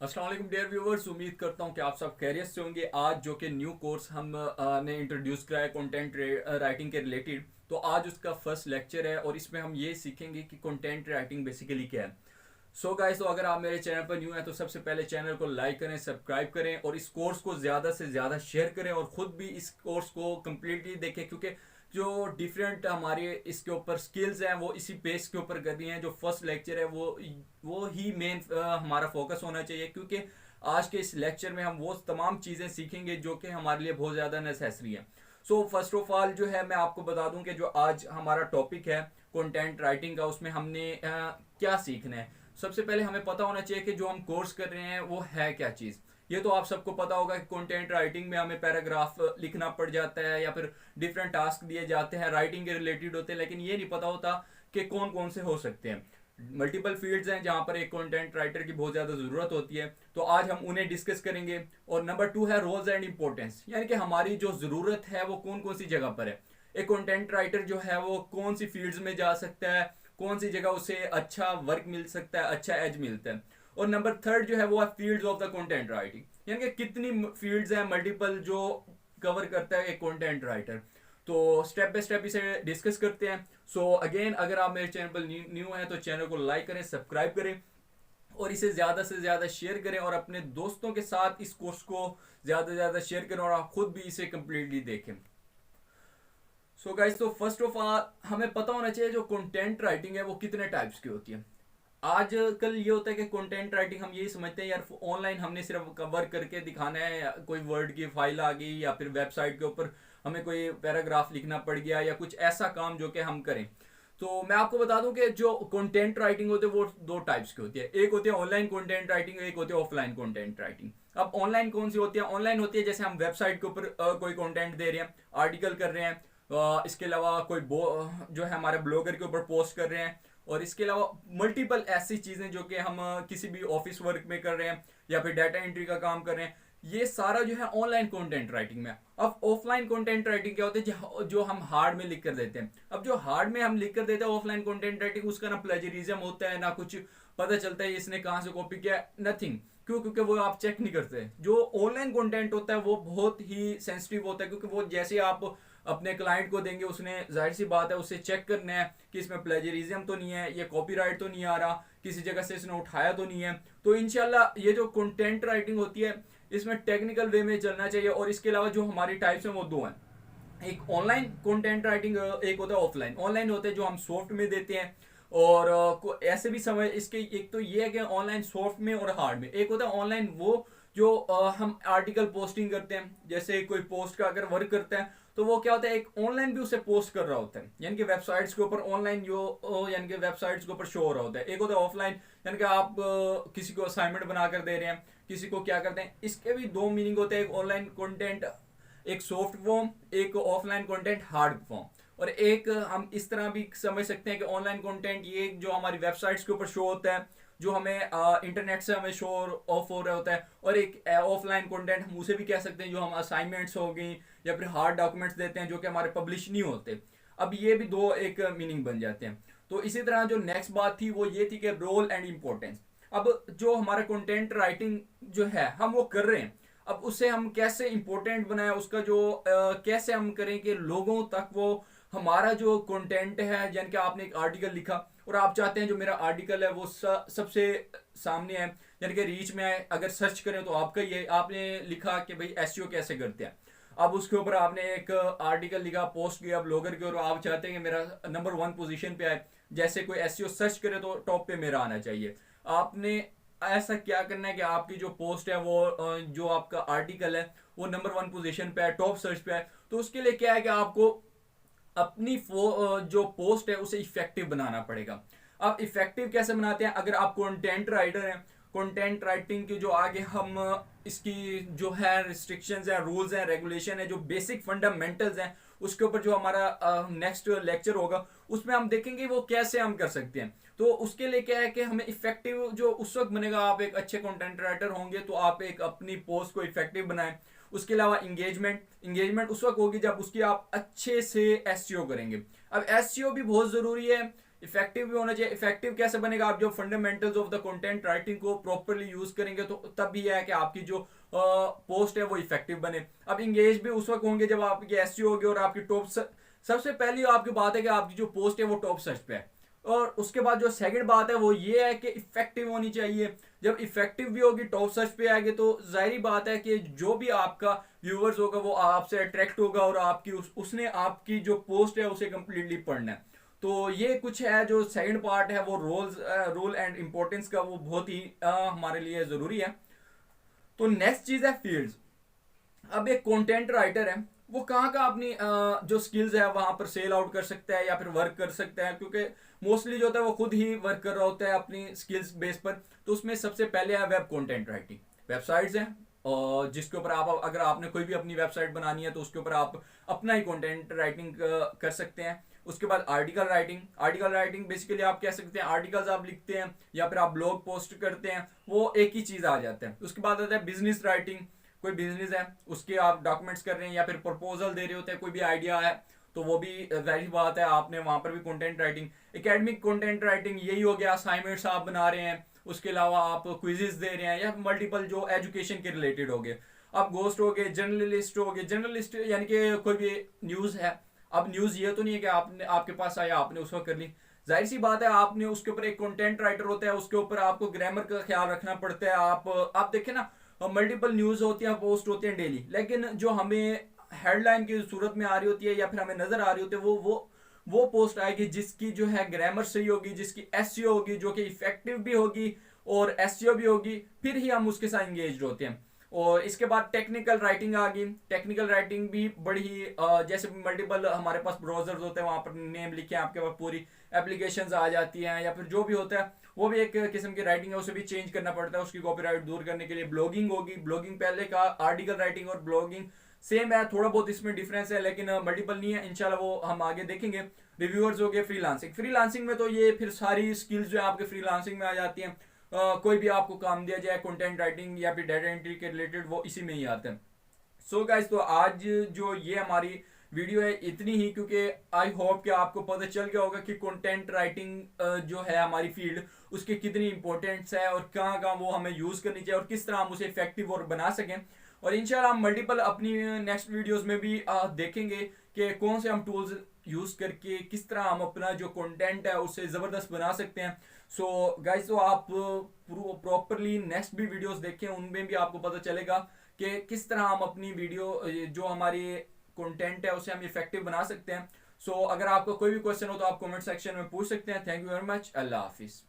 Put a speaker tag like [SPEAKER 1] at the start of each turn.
[SPEAKER 1] अस्सलाम वालेकुम dear viewers, उम्मीद करता हूँ कि आप सब खैरियत से होंगे। आज जो कि न्यू कोर्स हम ने इंट्रोड्यूस किया है कंटेंट राइटिंग के रिलेटेड, तो आज उसका फर्स्ट लेक्चर है और इसमें हम ये सीखेंगे कि कंटेंट राइटिंग बेसिकली क्या है। सो गाइस, तो अगर आप मेरे चैनल पर न्यू हैं तो सबसे पहले चैनल को लाइक करें, सब्सक्राइब करें और इस कोर्स को ज़्यादा से ज़्यादा शेयर करें और ख़ुद भी इस कोर्स को कम्प्लीटली देखें, क्योंकि जो डिफरेंट हमारे इसके ऊपर स्किल्स हैं वो इसी बेस के ऊपर करनी है। जो फर्स्ट लेक्चर है वो ही मेन हमारा फोकस होना चाहिए, क्योंकि आज के इस लेक्चर में हम वो तमाम चीज़ें सीखेंगे जो कि हमारे लिए बहुत ज़्यादा नेसेसरी है। सो फर्स्ट ऑफ ऑल जो है मैं आपको बता दूं कि जो आज हमारा टॉपिक है कंटेंट राइटिंग का, उसमें हमने क्या सीखना है। सबसे पहले हमें पता होना चाहिए कि जो हम कोर्स कर रहे हैं वो है क्या चीज़। ये तो आप सबको पता होगा कि कंटेंट राइटिंग में हमें पैराग्राफ लिखना पड़ जाता है या फिर डिफरेंट टास्क दिए जाते हैं, राइटिंग के रिलेटेड होते हैं, लेकिन ये नहीं पता होता कि कौन कौन से हो सकते हैं। मल्टीपल फील्ड्स हैं जहां पर एक कंटेंट राइटर की बहुत ज़्यादा ज़रूरत होती है, तो आज हम उन्हें डिस्कस करेंगे। और नंबर 2 है रोल्स एंड इंपॉर्टेंस, यानी कि हमारी जो ज़रूरत है वो कौन कौन सी जगह पर है। एक कंटेंट राइटर जो है वो कौन सी फील्ड्स में जा सकता है, कौन सी जगह उसे अच्छा वर्क मिल सकता है, अच्छा एज मिलता है। और नंबर 3 जो है वो है fields of the content writing, यानी कि कितनी फील्ड्स हैं मल्टीपल जो कवर करता है एक कंटेंट राइटर। तो स्टेप बाय स्टेप इसे डिस्कस करते हैं। सो अगेन, अगर आप मेरे चैनल पर न्यू हैं तो चैनल को लाइक करें, सब्सक्राइब करें और इसे ज़्यादा से ज़्यादा शेयर करें और अपने दोस्तों के साथ इस कोर्स को ज़्यादा से ज़्यादा शेयर करें और आप खुद भी इसे कम्प्लीटली देखें। सो गाइस, तो फर्स्ट ऑफ ऑल हमें पता होना चाहिए जो कंटेंट राइटिंग है वो कितने टाइप्स की होती है। आजकल ये होता है कि कंटेंट राइटिंग हम यही समझते हैं यार ऑनलाइन हमने सिर्फ कवर करके दिखाना है, या कोई वर्ड की फाइल आ गई या फिर वेबसाइट के ऊपर हमें कोई पैराग्राफ लिखना पड़ गया या कुछ ऐसा काम जो कि हम करें। तो मैं आपको बता दूं कि जो कंटेंट राइटिंग होती है वो दो टाइप्स की होती है। एक होती है ऑनलाइन कंटेंट राइटिंग, एक होती है ऑफलाइन कंटेंट राइटिंग। अब ऑनलाइन कौन सी होती है? ऑनलाइन होती है जैसे हम वेबसाइट के ऊपर कोई कंटेंट दे रहे हैं, आर्टिकल कर रहे हैं, इसके अलावा कोई जो है हमारे ब्लॉगर के ऊपर पोस्ट कर रहे हैं, और इसके अलावा मल्टीपल ऐसी चीज़ें जो कि हम किसी भी ऑफिस वर्क में कर रहे हैं या फिर डाटा एंट्री का काम कर रहे हैं। ये सारा जो है ऑनलाइन कंटेंट राइटिंग में। अब ऑफलाइन कंटेंट राइटिंग क्या होती है? जो हम हार्ड में लिख कर देते हैं। अब जो हार्ड में हम लिख कर देते हैं ऑफलाइन कंटेंट राइटिंग, उसका ना प्लेजरिज्म होता है, ना कुछ पता चलता है इसने कहाँ से कॉपी किया, नथिंग। क्यों? क्योंकि वो आप चेक नहीं करते। जो ऑनलाइन कंटेंट होता है वो बहुत ही सेंसिटिव होता है, क्योंकि वो जैसे आप अपने क्लाइंट को देंगे, उसने जाहिर सी बात है उसे चेक करना है कि इसमें प्लेजरिज्म तो नहीं है, ये कॉपीराइट तो नहीं आ रहा, किसी जगह से इसने उठाया तो नहीं है। तो इंशाल्लाह ये जो कंटेंट राइटिंग होती है इसमें टेक्निकल वे में चलना चाहिए। और इसके अलावा जो हमारी टाइप्स हैं वो दो हैं, एक ऑनलाइन कंटेंट राइटिंग, एक होता है ऑफलाइन। ऑनलाइन होते हैं जो हम सॉफ्ट में देते हैं, और ऐसे भी समझ इसके एक तो ये है कि ऑनलाइन सॉफ्ट में और हार्ड में। एक होता है ऑनलाइन वो जो हम आर्टिकल पोस्टिंग करते हैं, जैसे कोई पोस्ट का अगर वर्क करता है तो वो क्या होता है, एक ऑनलाइन भी उसे पोस्ट कर रहा होता है, यानी कि वेबसाइट्स के ऊपर ऑनलाइन जो यानी कि वेबसाइट्स के ऊपर शो हो रहा होता है। एक होता है ऑफलाइन, यानी कि आप किसी को असाइनमेंट बनाकर दे रहे हैं, किसी को क्या करते हैं। इसके भी दो मीनिंग होते हैं, एक ऑनलाइन कंटेंट एक सॉफ्ट फॉर्म, एक ऑफलाइन कंटेंट हार्ड फॉर्म। और एक हम इस तरह भी समझ सकते हैं कि ऑनलाइन कंटेंट ये जो हमारी वेबसाइट्स के ऊपर शो होता है, जो हमें इंटरनेट से हमें शो ऑफ हो रहा होता है। और एक ऑफलाइन कंटेंट हम उसे भी कह सकते हैं जो हम असाइनमेंट्स हो गई या फिर हार्ड डॉक्यूमेंट्स देते हैं जो कि हमारे पब्लिश नहीं होते। अब ये भी दो एक मीनिंग बन जाते हैं। तो इसी तरह जो नेक्स्ट बात थी वो ये थी कि रोल एंड इम्पोर्टेंस। अब जो हमारा कंटेंट राइटिंग जो है हम वो कर रहे हैं, अब उसे हम कैसे इंपॉर्टेंट बनाए, उसका जो कैसे हम करें कि लोगों तक वो हमारा जो कंटेंट है, यानी कि आपने एक आर्टिकल लिखा और आप चाहते हैं जो मेरा आर्टिकल है वो सबसे सामने है, यानी कि रीच में आए, अगर सर्च करें तो आपका ये आपने लिखा कि भाई एसईओ कैसे करते हैं। अब उसके ऊपर आपने एक आर्टिकल लिखा, पोस्ट किया ब्लॉगर के, और आप चाहते हैं कि मेरा नंबर 1 पोजीशन पे आए, जैसे कोई एसईओ सर्च करे तो टॉप पे मेरा आना चाहिए। आपने ऐसा क्या करना है कि आपकी जो पोस्ट है वो जो आपका आर्टिकल है वो नंबर 1 पोजीशन पे है, टॉप सर्च पे है। तो उसके लिए क्या है कि आपको अपनी जो पोस्ट है उसे इफेक्टिव बनाना पड़ेगा। अब इफेक्टिव कैसे बनाते हैं? अगर आप कंटेंट राइटर हैं, कंटेंट राइटिंग की जो आगे हम इसकी जो है रिस्ट्रिक्शंस हैं, रूल्स हैं, रेगुलेशन है, जो बेसिक फंडामेंटल्स हैं, उसके ऊपर जो हमारा नेक्स्ट लेक्चर होगा उसमें हम देखेंगे वो कैसे हम कर सकते हैं। तो उसके लिए क्या है कि हमें इफेक्टिव जो उस वक्त बनेगा, आप एक अच्छे कंटेंट राइटर होंगे तो आप एक अपनी पोस्ट को इफेक्टिव बनाएं। उसके अलावा इंगेजमेंट उस वक्त होगी जब उसकी आप अच्छे से एसईओ करेंगे। अब एसईओ भी बहुत ज़रूरी है, इफेक्टिव भी होना चाहिए। इफेक्टिव कैसे बनेगा, आप जो fundamentals of the content writing को प्रॉपरली यूज करेंगे तो तब भी है कि आपकी जो पोस्ट है वो इफेक्टिव बने। अब इंगेज भी उस वक्त होंगे जब आपकी एसईओ होगी और आपकी टॉप, सबसे पहली आपकी बात है कि आपकी जो पोस्ट है वो टॉप सर्च पे है। और उसके बाद जो सेकंड बात है वो ये है कि इफेक्टिव होनी चाहिए। जब इफेक्टिव भी होगी, टॉप सर्च पे आएगी, तो जाहिर बात है कि जो भी आपका व्यूअर्स होगा वो आपसे अट्रैक्ट होगा और आपकी उसने आपकी जो पोस्ट है उसे कंप्लीटली पढ़ना है। तो ये कुछ है जो सेकंड पार्ट है वो रोल एंड इम्पोर्टेंस का, वो बहुत ही हमारे लिए ज़रूरी है। तो नेक्स्ट चीज़ है फील्ड्स। अब एक कंटेंट राइटर है वो कहाँ का अपनी जो स्किल्स है वहां पर सेल आउट कर सकता है या फिर वर्क कर सकता है, क्योंकि मोस्टली जो होता है वो खुद ही वर्क कर रहा होता है अपनी स्किल्स बेस पर। तो उसमें सबसे पहले है वेब कंटेंट राइटिंग। वेबसाइट्स हैं और जिसके ऊपर आप, अगर आपने कोई भी अपनी वेबसाइट बनानी है तो उसके ऊपर आप अपना ही कंटेंट राइटिंग कर सकते हैं। उसके बाद article writing. Article writing basically आप कह सकते हैं आर्टिकल्स आप लिखते हैं या फिर आप ब्लॉग पोस्ट करते हैं, वो एक ही चीज़ आ जाता है। उसके बाद आता है बिजनेस राइटिंग। कोई बिजनेस है उसके आप डॉक्यूमेंट्स कर रहे हैं या फिर प्रपोजल दे रहे होते हैं, कोई भी आइडिया है तो वो भी जाहिर बात है आपने वहां पर भी content writing. Academic content writing यही हो गया, असाइनमेंट्स आप बना रहे हैं, उसके अलावा आप क्विजेस दे रहे हैं या मल्टीपल जो एजुकेशन के रिलेटेड हो गए। आप गोस्ट हो गए, जर्नलिस्ट हो गए। जर्नलिस्ट यानी कि कोई भी न्यूज़ है। अब न्यूज़ ये तो नहीं है कि आपने, आपके पास आया आपने उस वक्त कर ली, जाहिर सी बात है आपने उसके ऊपर एक कंटेंट राइटर होता है, उसके ऊपर आपको ग्रामर का ख्याल रखना पड़ता है। आप देखें ना, मल्टीपल न्यूज़ होती हैं, पोस्ट होती हैं डेली, लेकिन जो हमें हेडलाइन की सूरत में आ रही होती है या फिर हमें नजर आ रही होती है वो पोस्ट आएगी जिसकी जो है ग्रामर सही होगी, जिसकी एसईओ होगी, जो कि इफेक्टिव भी होगी और एसईओ भी होगी, फिर ही हम उसके साथ इंगेज होते हैं। और इसके बाद टेक्निकल राइटिंग आ गई। टेक्निकल राइटिंग भी बड़ी ही जैसे मल्टीपल हमारे पास ब्राउजर्स होते हैं, वहां पर नेम लिखे आपके पास पूरी एप्लीकेशंस आ जाती हैं या फिर जो भी होता है वो भी एक किस्म की राइटिंग है, उसे भी चेंज करना पड़ता है उसकी कॉपीराइट दूर करने के लिए। ब्लॉगिंग होगी, ब्लॉगिंग पहले का, आर्टिकल राइटिंग और ब्लॉगिंग सेम है, थोड़ा बहुत इसमें डिफरेंस है लेकिन मल्टीपल नहीं है, इंशाल्लाह वो हम आगे देखेंगे। रिव्यूअर्स हो गए। फ्रीलांसिंग। फ्रीलांसिंग में तो ये फिर सारी स्किल्स जो है आपके फ्रीलांसिंग में आ जाती हैं। कोई भी आपको काम दिया जाए कंटेंट राइटिंग या फिर डाटा एंट्री के रिलेटेड, वो इसी में ही आते हैं। सो गाइस, तो आज जो ये हमारी वीडियो है इतनी ही, क्योंकि आई होप कि आपको पता चल गया होगा कि कंटेंट राइटिंग जो है हमारी फील्ड, उसकी कितनी इंपॉर्टेंस है और कहाँ कहाँ वो हमें यूज़ करनी चाहिए और किस तरह हम उसे इफेक्टिव और बना सकें। और इंशाल्लाह हम मल्टीपल अपनी नेक्स्ट वीडियोस में भी देखेंगे कि कौन से हम टूल्स यूज़ करके किस तरह हम अपना जो कंटेंट है उसे ज़बरदस्त बना सकते हैं। सो गाइस, तो आप प्रॉपरली नेक्स्ट भी वीडियोस देखें, उनमें भी आपको पता चलेगा कि किस तरह हम अपनी वीडियो जो हमारी कंटेंट है उसे हम इफेक्टिव बना सकते हैं। सो अगर आपको कोई भी क्वेश्चन हो तो आप कमेंट सेक्शन में पूछ सकते हैं। Thank you very much. Allah हाफिज़।